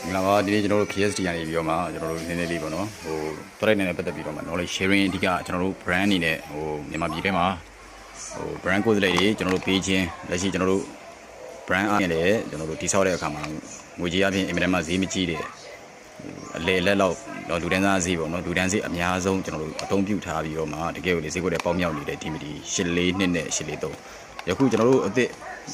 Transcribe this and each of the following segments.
မင်္ဂလာပါဒီနေ့ကျွန်တော်တို့ KST ကနေပြီးတော့မှကျွန်တော်တို့နည်းနည်းလေးပေါ့နော်product နဲ့ပတ်သက်ပြီးတော့မှ knowledge sharing အဓိကကျွန်တော်တို့ brand အနေနဲ့မြန်မာပြည်ထဲမှာbrand ကိုယ်စားလှယ်တွေကျွန်တော်တို့ပေးခြင်းလက်ရှိကျွန်တော်တို့ brand အားနဲ့လည်းကျွန်တော်တို့တိစောက်တဲ့အခါမှာငွေကြေးအပြင်အင်မတန်မှဈေးမကြီးတဲ့အလေလက်လောက်လူတန်းစားဈေးပေါ့နော်လူတန်းဈေးအများဆုံးကျွန်တော်တို့အသုံးပြုထားပြီးတော့မှတကယ်ကိုလေဈေးကွက်တွေပေါက်မြောက်နေတဲ့ DMD 84နှစ်နဲ့843ယခုကျွန်တော်တို့အသစ်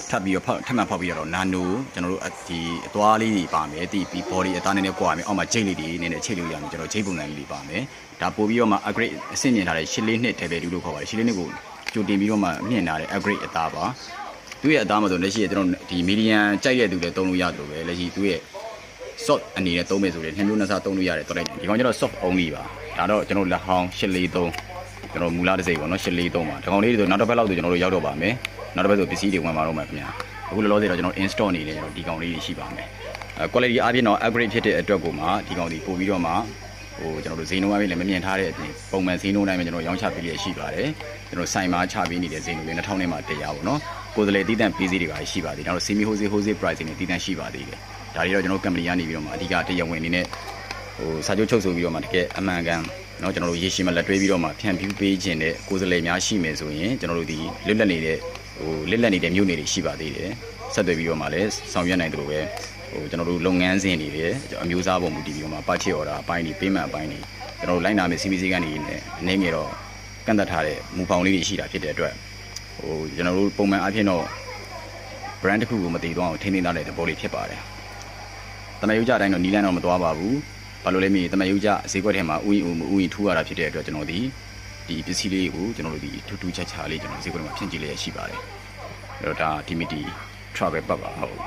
ထပ်ပြီးတော့ထပ်မှဖောက်ပြီးတော့နာနိုကျွန်တော်တို့ဒီအသွားလေးတွေပါမယ်ဒီ body အသားနည်းနည်းကွာမယ်အောက်မှာချိတ်လေးတွေနည်းနည်းချိတ်လို့ရမယ်ကျွန်တော်ချိတ်ပုံစံလေးတွေပါမယ်ဒါပို့ပြီးတော့မှ upgrade အဆင့်မြင့်ထားတဲ့84နှစ် level 2လို့ခေါ်ပါတယ်84နှစ်ကိုကြိုတင်ပြီးတော့မှမြင့်ထားတဲ့ upgrade အသားပါသူရဲ့အသားမှာဆိုလက်ရှိကျွန်တော်ဒီ medium ကြိုက်တဲ့သူလည်းသုံးလို့ရတယ်လို့ပဲလက်ရှိသူရဲ့ soft အနေနဲ့သုံးမယ်ဆိုရင်နှစ်မျိုးနှစ်စားသုံးလို့ရတယ်တော်လိုက်ဒီကောင်ကျတော့ soft only ပါဒါတော့ကျွန်တော်လက်ဟောင်း843ကျွန်တော်မူလတစ်စိတ်ပေါ့နော်843ပါဒီကောင်လေးတွေဆိုနောက်တစ်ပတ်လောက်ဆိုကျွန်တော်တို့ရောက်တော့ပါမယ်နောက်တစ်ပတ်ဆိုပစ္စည်းတွေဝင်ပါတော့မှာခင်ဗျာအခုလောလောဆယ်တော့ကျွန်တော် install နေတယ်ကျွန်တော်ဒီကောင်လေးတွေရှိပါမယ်quality အပြင်တော့ upgrade ဖြစ်တဲ့အတွက်ကိုမှဒီကောင်ဒီပို့ပြီးတော့မှကျွန်တော်တို့ဈေးနှုန်းအပြင်လည်းမမြင်ထားတဲ့အပြင်ပုံမှန်ဈေးနှုန်းတိုင်းမှာကျွန်တော်ရောင်းချပေးရရှိပါတယ်ကျွန်တော်ဆိုင်မှာချပေးနေတဲ့ဈေးနှုန်းတွေ2000နဲ့မှတရားပေါ့နော်ကိုယ်စားလှယ်တည်တံ့ပေးစီးတွေပါရှိပါသေးတယ်နောက် semi wholesale pricing နဲ့တည်တံ့ရှိပါသေးတယ်ဒါတွေတော့ကျွန်တော် company ကနေပြီးတော့မှအဓိကတရားဝင်အနေနဲ့စာချုပ်ချုပ်ဆိုပြီးတော့မှတကယ်အမှန်ကန်เนาะကျွန်တော်တို့ရေရှည်မှာလက်တွဲပြီးတော့မှဖြန့်ဖြူးပေးခြင်းတဲ့ကိုယ်စားလှယ်များရှိမယ်ဆိုရင်ကျွန်တော်တို့ဒီလွတ်လပ်နေတဲ့မြို့နယ်တွေရှိပါသေးတယ်ဆက်သွယ်ပြီးတော့မှလည်းဆောင်ရွက်နိုင်တယ်လို့ပဲကျွန်တော်တို့လုပ်ငန်းစဉ်တွေလည်းအမျိုးအစားပုံမူတည်ပြီးတော့မှ purchase order အပိုင်းတွေ payment အပိုင်းတွေကျွန်တော်တို့လိုက်နာမယ် CBC ကနေနဲ့အနေငယ်တော့ကန့်သက်ထားတဲ့မူဖောင်လေးတွေရှိတာဖြစ်တဲ့အတွက်ကျွန်တော်တို့ပုံမှန်အဖြစ်တော့ brand တစ်ခုကိုမတည်သွားအောင်ထိန်းသိမ်းထားတဲ့သဘောလေးဖြစ်ပါတယ်တမယုတ်ကြအတိုင်းတော့နီလန်းတော့မသွားပါဘူးဘာလို့လဲမင်းတမယုတ်ကြဈေးကွက်ထဲမှာဥယျာဉ်ထူရတာဖြစ်တဲ့အတွက်ကျွန်တော်ဒီပစ္စည်းလေးကိုကျွန်တော်တို့ဒီထူးခြားခြားလေးကျွန်တော်ဈေးကွက်ထဲမှာဖြန့်ကြည့်လျက်ရှိပါတယ်အဲ့တော့ဒါ DMD travel ပတ်ပါဟုတ်